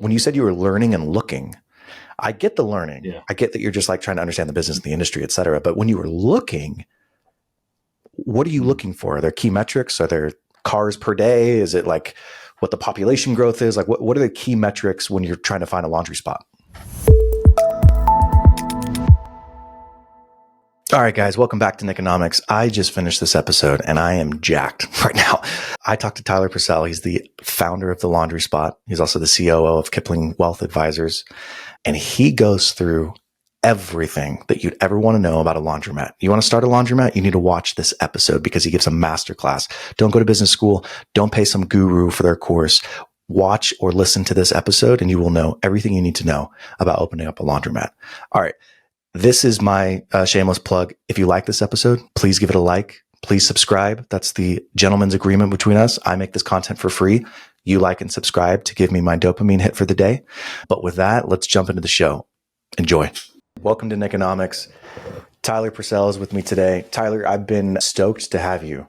when you said you were learning and looking, I get the learning. Yeah. I get that you're just like trying to understand the business and the industry, et cetera. But when you were looking, what are you looking for? Are there key metrics? Are there cars per day? Is it like what the population growth is? Like what are the key metrics when you're trying to find a laundry spot? All right, guys, welcome back to Nikonomics. I just finished this episode and I am jacked right now. I talked to Tyler Purcell. He's the founder of The Laundry Spot. He's also the COO of Kipling Wealth Advisors. And he goes through everything that you'd ever want to know about a laundromat. You want to start a laundromat? You need to watch this episode because he gives a masterclass. Don't go to business school. Don't pay some guru for their course. Watch or listen to this episode and you will know everything you need to know about opening up a laundromat. All right. This is my shameless plug. If you like this episode, please give it a like. Please subscribe. That's the gentleman's agreement between us. I make this content for free. You like and subscribe to give me my dopamine hit for the day. But with that, let's jump into the show. Enjoy. Welcome to Nikonomics. Tyler Purcell is with me today. Tyler, I've been stoked to have you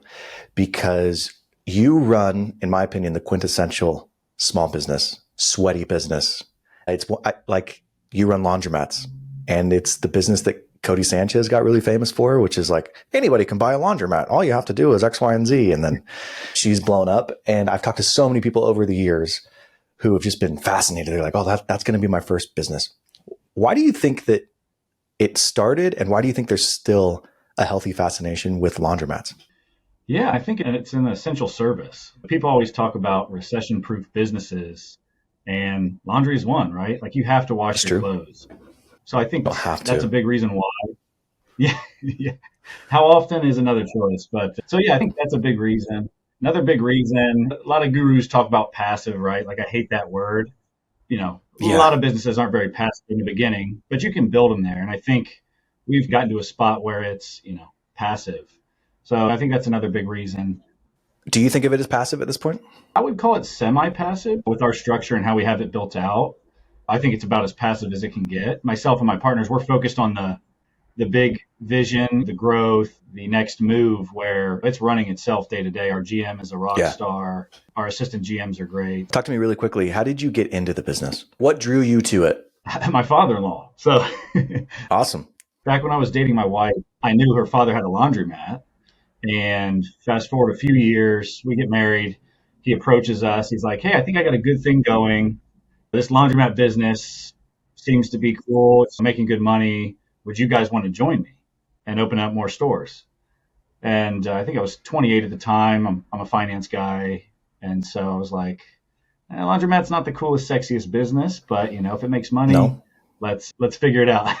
because you run, in my opinion, the quintessential small business, sweaty business. It's like you run laundromats. And it's the business that Cody Sanchez got really famous for, which is like anybody can buy a laundromat. All you have to do is X, Y, and Z. And then she's blown up. And I've talked to so many people over the years who have just been fascinated. They're like, oh, that's going to be my first business. Why do you think that it started? And why do you think there's still a healthy fascination with laundromats? Yeah, I think it's an essential service. People always talk about recession-proof businesses, and laundry is one, right? Like you have to wash your clothes. So I think that's a big reason why. Yeah, yeah. How often is another choice. But so, yeah, I think that's a big reason. Another big reason, a lot of gurus talk about passive, right? Like I hate that word. You know, a lot of businesses aren't very passive in the beginning, but you can build them there. And I think we've gotten to a spot where it's, passive. So I think that's another big reason. Do you think of it as passive at this point? I would call it semi-passive with our structure and how we have it built out. I think it's about as passive as it can get. Myself and my partners, we're focused on the big vision, the growth, the next move where it's running itself day to day. Our GM is a rock star. Our assistant GMs are great. Talk to me really quickly. How did you get into the business? What drew you to it? My father-in-law. So awesome. Back when I was dating my wife, I knew her father had a laundromat. And fast forward a few years, we get married. He approaches us. He's like, hey, I think I got a good thing going. This laundromat business seems to be cool. It's making good money. Would you guys want to join me and open up more stores? And I think I was 28 at the time. I'm a finance guy. And so I was like, laundromat's not the coolest, sexiest business, but if it makes money, let's figure it out.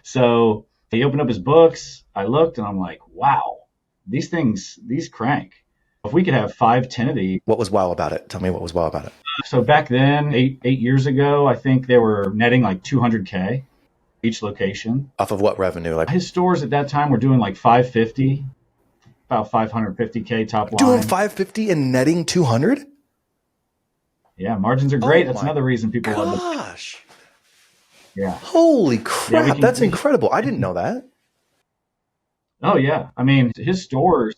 So he opened up his books. I looked and I'm like, wow, these crank. If we could have 5, 10 of these. What was wow about it? Tell me what was wow about it. So back then, eight years ago, I think they were netting like $200K each location. Off of what revenue? Like his stores at that time were doing like 550, about 550K top line. Doing 550 and netting 200? Yeah, margins are great. That's another reason people love it. Gosh. Yeah. Holy crap. That's incredible. I didn't know that. Oh, yeah. I mean, his stores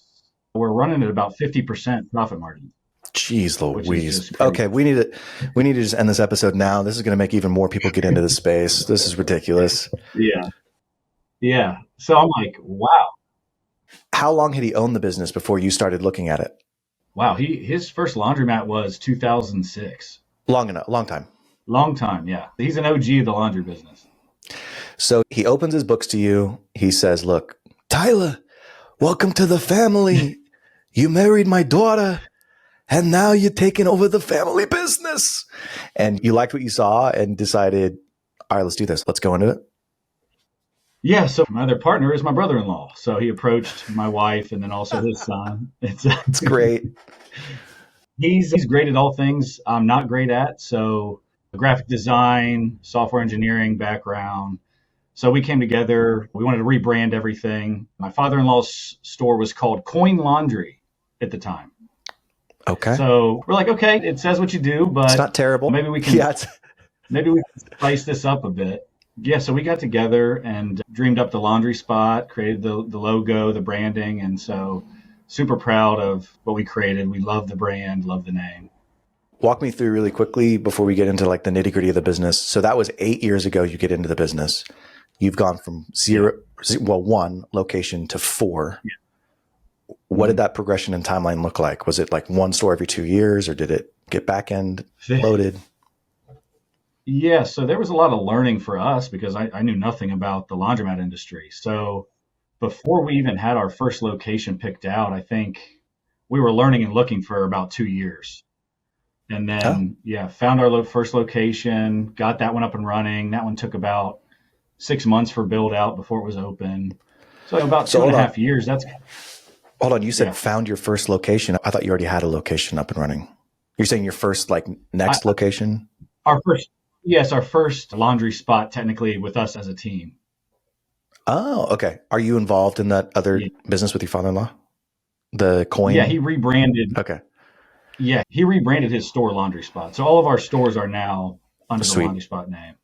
were running at about 50% profit margin. Jeez Louise. Okay, we need to just end this episode now. This is going to make even more people get into the space. This is ridiculous. Yeah. Yeah. So I'm like, wow. How long had he owned the business before you started looking at it? Wow. His first laundromat was 2006. Long time. Long time, yeah. He's an OG of the laundry business. So he opens his books to you. He says, look, Tyler, welcome to the family. You married my daughter. And now you're taking over the family business. And you liked what you saw and decided, all right, let's do this. Let's go into it. Yeah. So my other partner is my brother-in-law. So he approached my wife and then also his son. It's great. He's great at all things I'm not great at. So graphic design, software engineering background. So we came together. We wanted to rebrand everything. My father-in-law's store was called Coin Laundry at the time. Okay. So we're like, okay, it says what you do, but it's not terrible. Maybe we can spice this up a bit. Yeah. So we got together and dreamed up the laundry spot, created the logo, the branding. And so super proud of what we created. We love the brand, love the name. walk me through really quickly before we get into like the nitty gritty of the business. So that was 8 years ago. You get into the business. You've gone from one location to four. Yeah. What did that progression and timeline look like? Was it like one store every 2 years, or did it get back end loaded? Yeah, so there was a lot of learning for us because I knew nothing about the laundromat industry. So before we even had our first location picked out, I think we were learning and looking for about 2 years. And then, found our first location, got that one up and running. That one took about 6 months for build out before it was open. So about 2.5 years. Hold on. You said found your first location. I thought you already had a location up and running. You're saying your first next location? Our first laundry spot technically with us as a team. Oh, okay. Are you involved in that other business with your father-in-law? The coin? Yeah, he rebranded. Okay. Yeah, he rebranded his store Laundry Spot. So all of our stores are now under the Laundry Spot name.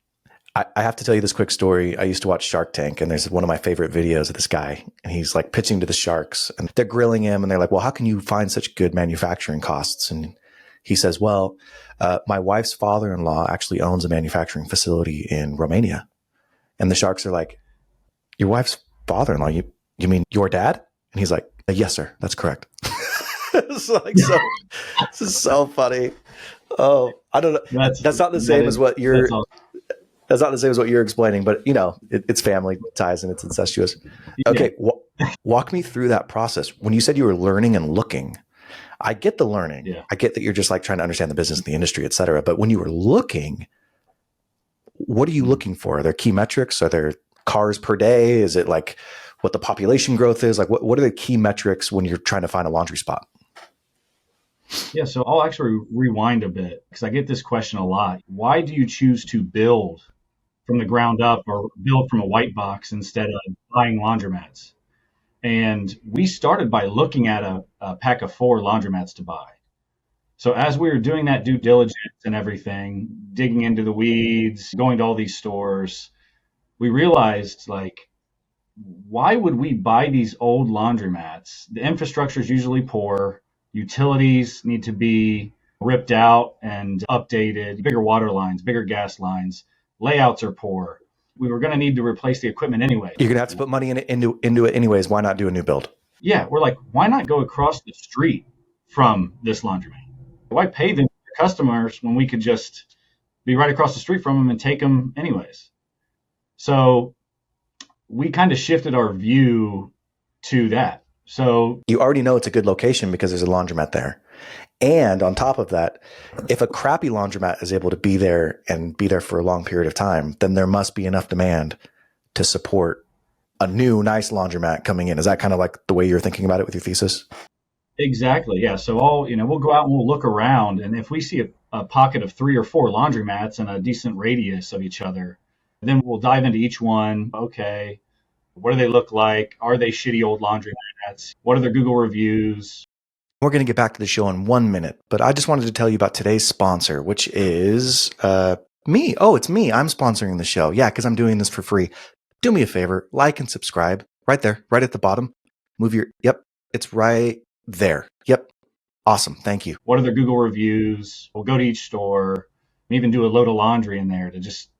I have to tell you this quick story. I used to watch Shark Tank, and there's one of my favorite videos of this guy, and he's like pitching to the sharks, and they're grilling him, and they're like, well, how can you find such good manufacturing costs? And he says, well, my wife's father-in-law actually owns a manufacturing facility in Romania. And the sharks are like, your wife's father-in-law? You mean your dad? And he's like, yes, sir. That's correct. This is so funny. Oh, I don't know. That's not the same as what you're. Awesome. That's not the same as what you're explaining, but it's family ties and it's incestuous. Okay, walk me through that process. When you said you were learning and looking, I get the learning. Yeah. I get that you're just like trying to understand the business and the industry, et cetera. But when you were looking, what are you looking for? Are there key metrics? Are there cars per day? Is it like what the population growth is? Like what are the key metrics when you're trying to find a laundry spot? Yeah, so I'll actually rewind a bit because I get this question a lot. Why do you choose to build from the ground up or build from a white box instead of buying laundromats? And we started by looking at a pack of 4 laundromats to buy. So as we were doing that due diligence and everything, digging into the weeds, going to all these stores, we realized why would we buy these old laundromats? The infrastructure is usually poor. Utilities need to be ripped out and updated, bigger water lines, bigger gas lines. Layouts are poor. We were going to need to replace the equipment anyway. You're going to have to put money into it anyways. Why not do a new build? Yeah, we're like, why not go across the street from this laundromat? Why pay them customers when we could just be right across the street from them and take them anyways? So we kind of shifted our view to that. So you already know it's a good location because there's a laundromat there. And on top of that, if a crappy laundromat is able to be there and be there for a long period of time, then there must be enough demand to support a new, nice laundromat coming in. Is that kind of like the way you're thinking about it with your thesis? Exactly. Yeah. So we'll go out and we'll look around, and if we see a pocket of 3 or 4 laundromats and a decent radius of each other, then we'll dive into each one. Okay. What do they look like? Are they shitty old laundromats? What are their Google reviews? We're going to get back to the show in 1 minute, but I just wanted to tell you about today's sponsor, which is me. Oh, it's me. I'm sponsoring the show. Yeah, because I'm doing this for free. Do me a favor, like and subscribe right there, right at the bottom. Yep, it's right there. Yep. Awesome. Thank you. What are their Google reviews? We'll go to each store and even do a load of laundry in there to just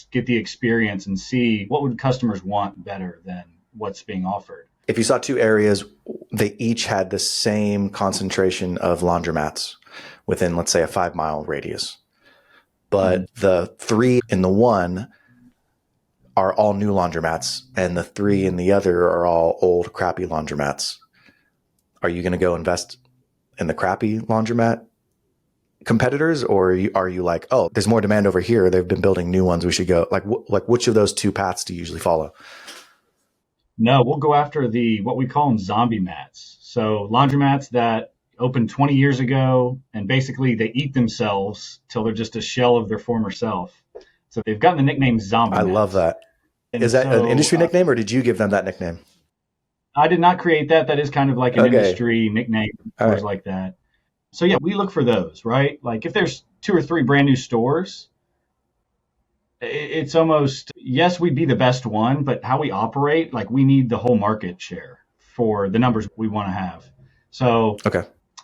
get the experience and see what would customers want better than what's being offered. If you saw 2 areas, they each had the same concentration of laundromats within, let's say, a 5-mile radius. But the 3 in the one are all new laundromats, and the 3 in the other are all old, crappy laundromats. Are you going to go invest in the crappy laundromat competitors, or are you like, oh, there's more demand over here, they've been building new ones, we should go? Like which of those 2 paths do you usually follow? No, we'll go after what we call them zombie mats. So laundromats that opened 20 years ago, and basically they eat themselves till they're just a shell of their former self. So they've gotten the nickname zombie mats. I love that. Is that an industry nickname, or did you give them that nickname? I did not create that. That is kind of like an industry nickname, stores like that. So yeah, we look for those, right? Like if there's 2 or 3 brand new stores, it's almost, yes, we'd be the best one, but how we operate, like we need the whole market share for the numbers we want to have. So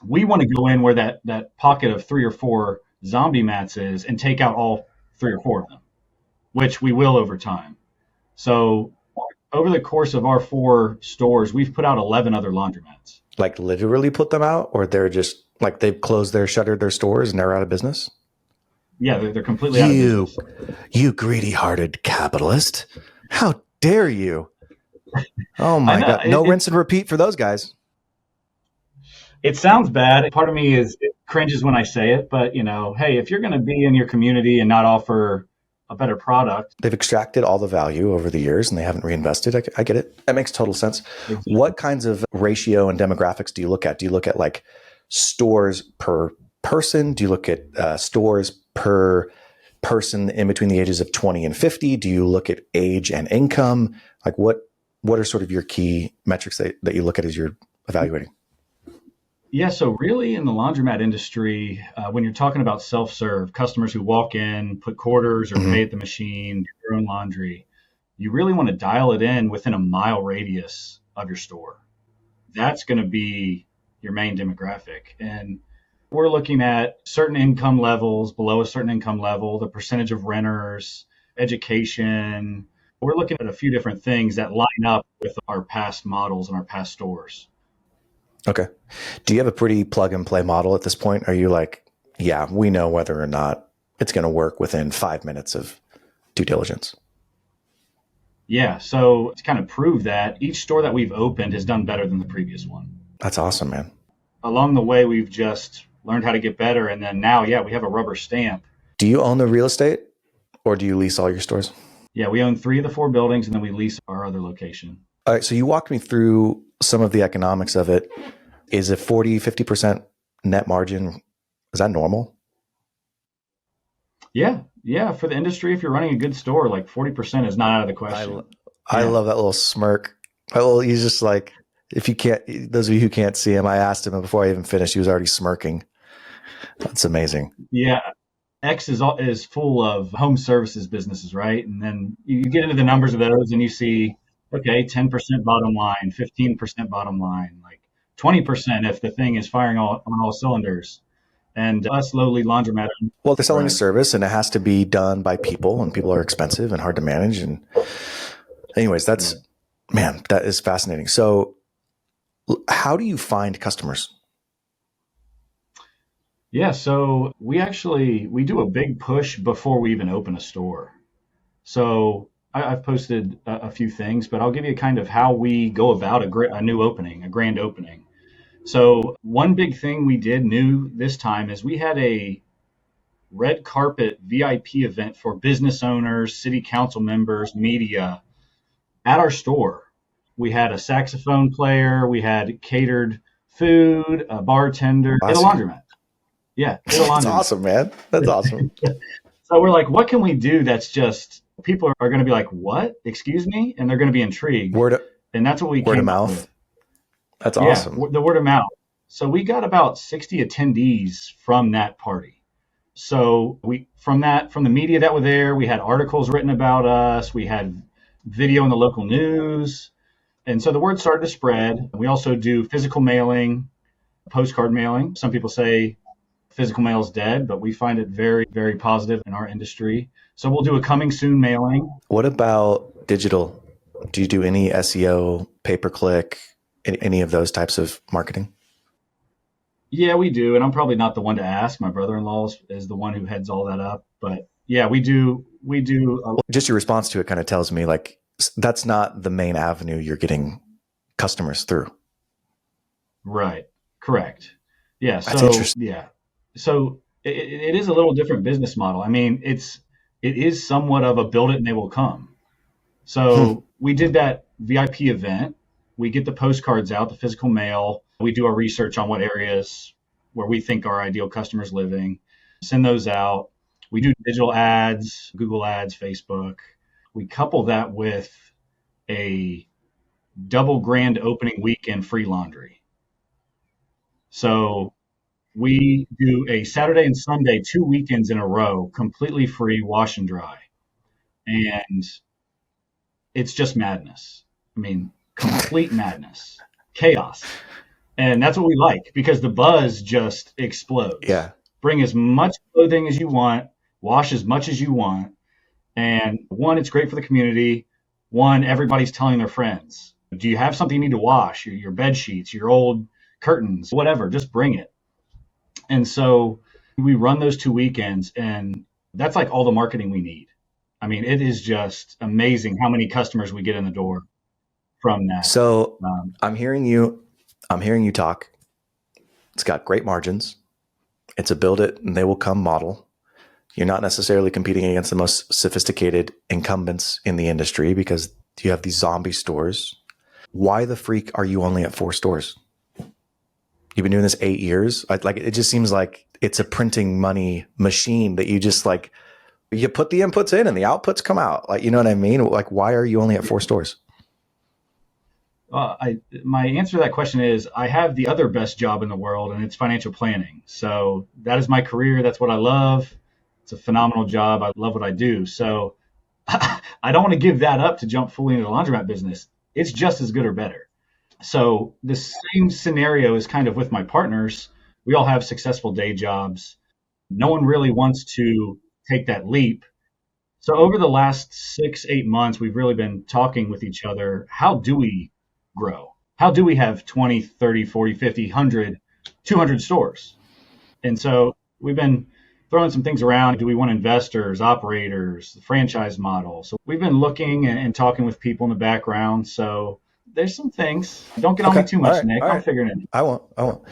we want to go in where that pocket of 3 or 4 zombie mats is and take out all 3 or 4 of them, which we will over time. So over the course of our 4 stores, we've put out 11 other laundromats. Like literally put them out, or they're just like they've shuttered their stores and they're out of business? Yeah, they're completely out of business. You greedy-hearted capitalist. How dare you? Oh my God. No rinse and repeat for those guys. It sounds bad. Part of me it cringes when I say it, but hey, if you're going to be in your community and not offer a better product. They've extracted all the value over the years and they haven't reinvested. I get it. That makes total sense. Exactly. What kinds of ratio and demographics do you look at? Do you look at like stores per person? Do you look at stores per person in between the ages of 20 and 50? Do you look at age and income? Like what are sort of your key metrics that you look at as you're evaluating? Yeah, so really in the laundromat industry, when you're talking about self-serve, customers who walk in, put quarters or pay at the machine, do their own laundry, you really want to dial it in within a mile radius of your store. That's going to be your main demographic. And we're looking at certain income levels, below a certain income level, the percentage of renters, education. We're looking at a few different things that line up with our past models and our past stores. Okay. Do you have a pretty plug and play model at this point? Are you like, yeah, we know whether or not it's going to work within 5 minutes of due diligence? Yeah. So to kind of prove that, each store that we've opened has done better than the previous one. That's awesome, man. Along the way, we've just learned how to get better. And then now, we have a rubber stamp. Do you own the real estate or do you lease all your stores? Yeah, we own 3 of the 4 buildings and then we lease our other location. All right. So you walked me through some of the economics of it. Is it 40, 50% net margin? Is that normal? Yeah. Yeah. For the industry, if you're running a good store, like 40% is not out of the question. I love that little smirk. He's just like, if you can't, those of you who can't see him, I asked him before I even finished, he was already smirking. That's amazing. Yeah. X is full of home services businesses, right? And then you get into the numbers of those and you see, okay, 10% bottom line, 15% bottom line, like 20% if the thing is firing on all cylinders. And us lowly laundromat. Well, they're selling a service and it has to be done by people, and people are expensive and hard to manage. And anyways, that is fascinating. So how do you find customers? Yeah, so we do a big push before we even open a store. So I've posted a few things, but I'll give you kind of how we go about a new opening, a grand opening. So one big thing we did new this time is we had a red carpet VIP event for business owners, city council members, media at our store. We had a saxophone player, we had catered food, a bartender, and a laundromat. Yeah, that's awesome, man. That's awesome. So we're like, what can we do that's just, people are going to be like, what? Excuse me? And they're going to be intrigued. And that's what we word came of mouth. With. That's awesome. Yeah, the word of mouth. So we got about 60 attendees from that party. So from the media that were there, we had articles written about us. We had video in the local news. And so the word started to spread. We also do physical mailing, postcard mailing. Some people say physical mail is dead, but we find it very, very positive in our industry. So we'll do a coming soon mailing. What about digital? Do you do any SEO, pay-per-click, any of those types of marketing? Yeah, we do. And I'm probably not the one to ask. My brother-in-law is the one who heads all that up. But yeah, we do. Just your response to it kind of tells me like, that's not the main avenue you're getting customers through. Right. Correct. Yeah. That's interesting. Yeah. So it is a little different business model. I mean, it is somewhat of a build it and they will come. So we did that VIP event. We get the postcards out, the physical mail. We do our research on what areas where we think our ideal customers living, send those out. We do digital ads, Google ads, Facebook. We couple that with a double grand opening weekend free laundry. So we do a Saturday and Sunday, 2 weekends in a row, completely free wash and dry. And it's just madness. I mean, complete madness, chaos. And that's what we like because the buzz just explodes. Yeah. Bring as much clothing as you want, wash as much as you want. And one, it's great for the community. One, everybody's telling their friends. Do you have something you need to wash? Your bed sheets, your old curtains, whatever, just bring it. And so we run those 2 weekends, and that's like all the marketing we need. I mean, it is just amazing how many customers we get in the door from that. So I'm hearing you talk. It's got great margins. It's a build it and they will come model. You're not necessarily competing against the most sophisticated incumbents in the industry because you have these zombie stores. Why the freak are you only at 4 stores? You've been doing this 8 years. Like, it just seems like it's a printing money machine that you just like, you put the inputs in and the outputs come out. Like, you know what I mean? Like, why are you only at 4 stores? My answer to that question is I have the other best job in the world, and it's financial planning. So that is my career. That's what I love. It's a phenomenal job. I love what I do. So I don't want to give that up to jump fully into the laundromat business. It's just as good or better. So the same scenario is kind of with my partners. We all have successful day jobs. No one really wants to take that leap. So over the last 6-8 months, we've really been talking with each other. How do we grow? How do we have 20, 30, 40, 50, 100, 200 stores? And so we've been throwing some things around. Do we want investors, operators, the franchise model? So we've been looking and talking with people in the background. So there's some things. Don't get on me too much, Nick. I'm figuring it out. I won't. All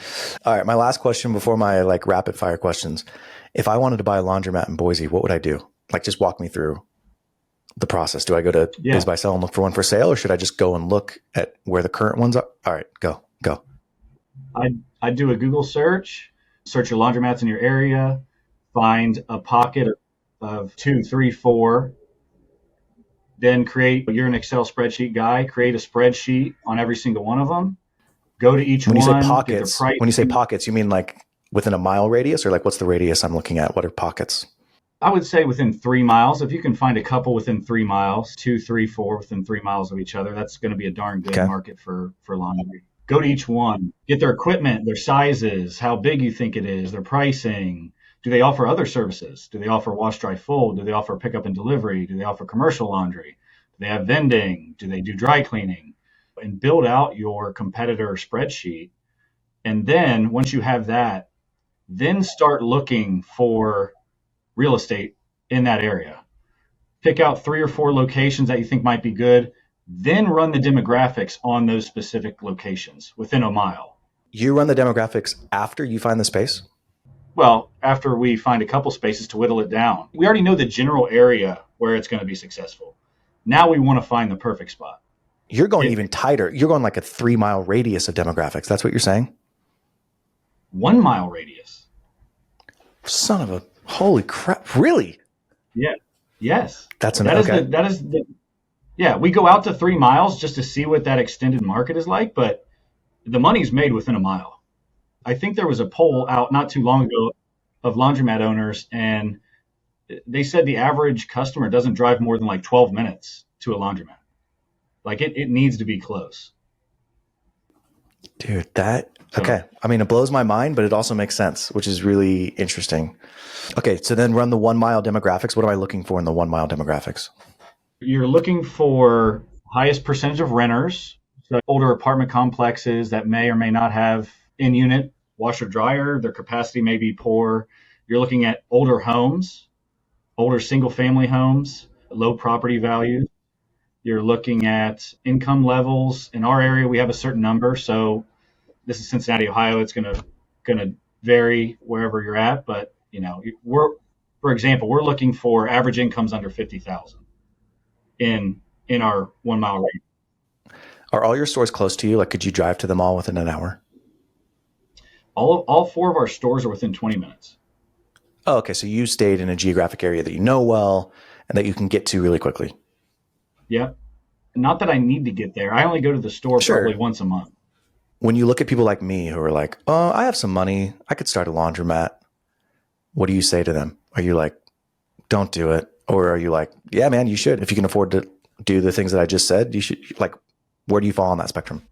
right. My last question before my like rapid fire questions. If I wanted to buy a laundromat in Boise, what would I do? Like, just walk me through the process. Do I go to Biz Buy Sell and look for one for sale, or should I just go and look at where the current ones are? All right, go. I'd do a Google search your laundromats in your area, find a pocket of 2, 3, 4, then you're an Excel spreadsheet guy, create a spreadsheet on every single one of them, go to each one. When you say pockets, you mean like within a mile radius, or like what's the radius I'm looking at? What are pockets? I would say within 3 miles. If you can find a couple within 3 miles, 2, 3, 4 within 3 miles of each other, that's going to be a darn good market for laundry. Go to each one, get their equipment, their sizes, how big you think it is, their pricing. Do they offer other services? Do they offer wash, dry, fold? Do they offer pickup and delivery? Do they offer commercial laundry? Do they have vending? Do they do dry cleaning? And build out your competitor spreadsheet. And then once you have that, then start looking for real estate in that area. Pick out 3 or 4 locations that you think might be good, then run the demographics on those specific locations within a mile. You run the demographics after you find the space? Well, after we find a couple spaces to whittle it down. We already know the general area where it's going to be successful. Now we want to find the perfect spot. You're going even tighter. You're going like a 3-mile radius of demographics. That's what you're saying? 1 mile radius. Son of a holy crap. Really? Yeah. Yes. Yeah, we go out to 3 miles just to see what that extended market is like, but the money's made within a mile. I think there was a poll out not too long ago of laundromat owners, and they said the average customer doesn't drive more than like 12 minutes to a laundromat. Like it needs to be close. Dude, okay. I mean, it blows my mind, but it also makes sense, which is really interesting. Okay, so then run the 1 mile demographics. What am I looking for in the 1 mile demographics? You're looking for highest percentage of renters, so older apartment complexes that may or may not have in-unit washer dryer. Their capacity may be poor. You're looking at older homes, older single-family homes, low property values. You're looking at income levels. In our area, we have a certain number. So this is Cincinnati, Ohio. It's going to vary wherever you're at. But, for example, we're looking for average incomes under $50,000 in our 1 mile radius. Are all your stores close to you? Like, could you drive to them all within an hour? All 4 of our stores are within 20 minutes. Oh, okay. So you stayed in a geographic area that you know well and that you can get to really quickly. Yeah. Not that I need to get there. I only go to the store probably once a month. When you look at people like me who are like, oh, I have some money, I could start a laundromat. What do you say to them? Are you like, don't do it? Or are you like, yeah, man, you should. If you can afford to do the things that I just said, you should. Like, where do you fall on that spectrum?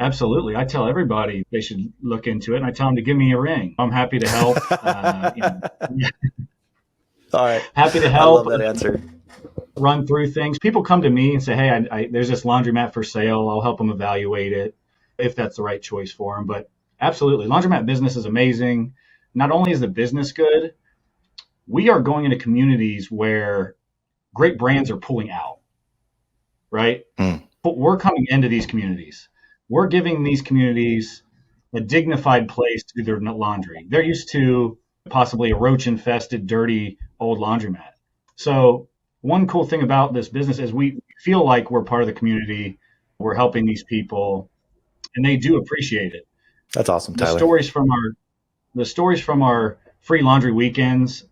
Absolutely. I tell everybody they should look into it, and I tell them to give me a ring. I'm happy to help. All right. Happy to I love help that answer. run through things. People come to me and say, hey, there's this laundromat for sale. I'll help them evaluate it if that's the right choice for them. But absolutely, Laundromat Business is amazing. Not only is the business good, we are going into communities where great brands are pulling out, right? But we're coming into these communities. We're giving these communities a dignified place to do their laundry. They're used to possibly a roach-infested, dirty old laundromat. So one cool thing about this business is we feel like we're part of the community. We're helping these people, and they do appreciate it. That's awesome, The Tyler. stories from our free laundry weekends.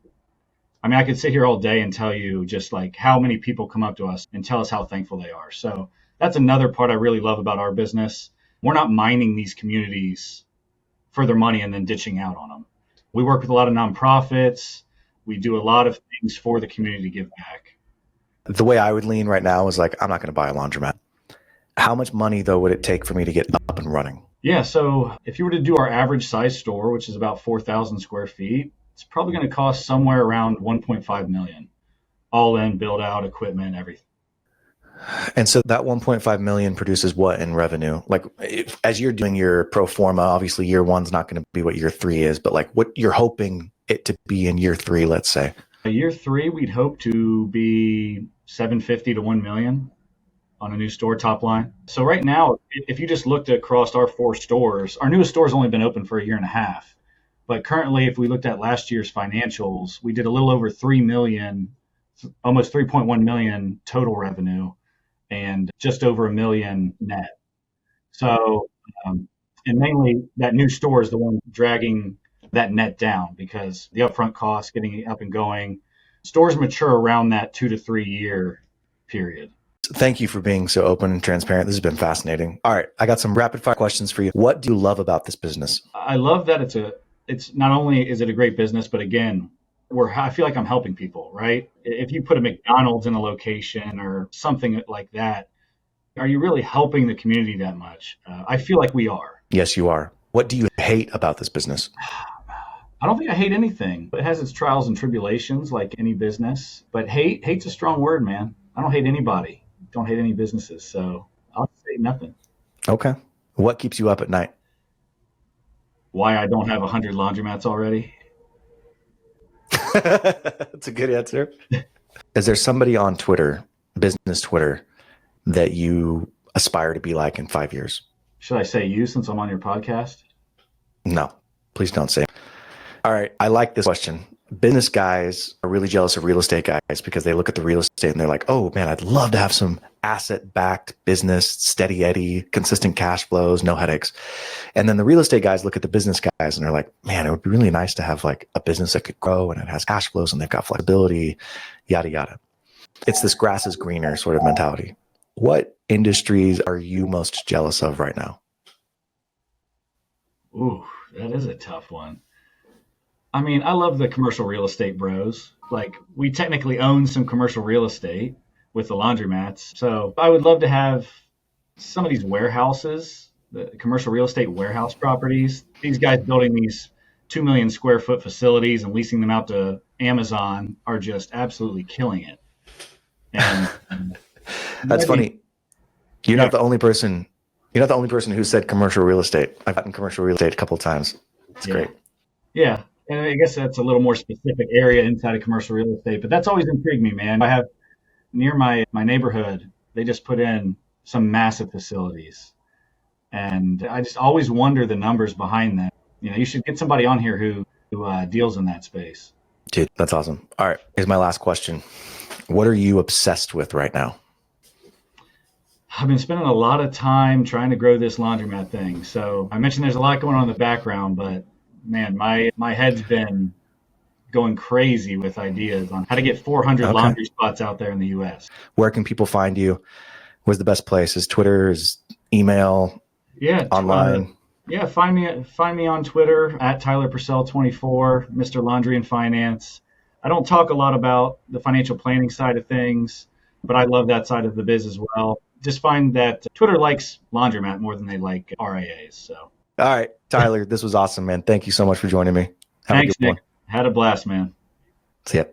I mean, I could sit here all day and tell you just like how many people come up to us and tell us how thankful they are. So that's another part I really love about our business. We're not mining these communities for their money and then ditching out on them. We work with a lot of nonprofits. We do a lot of things for the community to give back. The way I would lean right now is like, I'm not going to buy a laundromat. How much money, though, would it take for me to get up and running? Yeah, so if you were to do our average size store, which is about 4,000 square feet, it's probably going to cost somewhere around 1.5 million, all in, build out, equipment, everything. And so that 1.5 million produces what in revenue? Like as you're doing your pro forma, obviously year one's not going to be what year three is, but like what you're hoping it to be in year three, let's say. Year three, we'd hope to be 750 to 1 million on a new store top line. So right now, if you just looked across our 4 stores, our newest store's only been open for a year and a half. But currently, if we looked at last year's financials, we did a little over 3 million, almost 3.1 million total revenue, and just over a million net. So, and mainly that new store is the one dragging that net down because the upfront costs, getting it up and going, stores mature around that 2 to 3 year period. Thank you for being so open and transparent. This has been fascinating. All right, I got some rapid fire questions for you. What do you love about this business? I love that it's not only is it a great business, but again, I feel like I'm helping people, right? If you put a McDonald's in a location or something like that, are you really helping the community that much? I feel like we are. Yes, you are. What do you hate about this business? I don't think I hate anything. It has its trials and tribulations like any business, but hate's a strong word, man. I don't hate anybody. Don't hate any businesses. So I'll say nothing. Okay. What keeps you up at night? Why I don't have 100 laundromats already? That's a good answer. Is there somebody on Twitter, business Twitter, that you aspire to be like in 5 years? Should I say you since I'm on your podcast? No, please don't say. All right. I like this question. Business guys are really jealous of real estate guys because they look at the real estate and they're like, oh man, I'd love to have some asset-backed business, steady Eddie, consistent cash flows, no headaches. And then the real estate guys look at the business guys and they're like, man, it would be really nice to have like a business that could grow and it has cash flows and they've got flexibility, yada, yada. It's this grass is greener sort of mentality. What industries are you most jealous of right now? Ooh, that is a tough one. I mean, I love the commercial real estate bros. Like, we technically own some commercial real estate with the laundromats. So I would love to have some of these warehouses, the commercial real estate warehouse properties. These guys building these 2 million square foot facilities and leasing them out to Amazon are just absolutely killing it. And That's funny. You're not the only person. You're not the only person who said commercial real estate. I've gotten commercial real estate a couple of times. It's great. Yeah. And I guess that's a little more specific area inside of commercial real estate, but that's always intrigued me, man. I have near my neighborhood, they just put in some massive facilities. And I just always wonder the numbers behind them. You know, you should get somebody on here who deals in that space. Dude, that's awesome. All right. Here's my last question. What are you obsessed with right now? I've been spending a lot of time trying to grow this laundromat thing. So I mentioned there's a lot going on in the background, but man, my head's been going crazy with ideas on how to get 400 laundry spots out there in the U.S. Where can people find you? Where's the best place? Is Twitter? Is email? Yeah, online. Find me on Twitter at Tyler Purcell 24, Mr. Laundry and Finance. I don't talk a lot about the financial planning side of things, but I love that side of the biz as well. just find that Twitter likes laundromat more than they like RIAs. So, All right, Tyler, this was awesome, man. Thank you so much for joining me. Have a thanks, good one. Nick. Had a blast, man. See ya.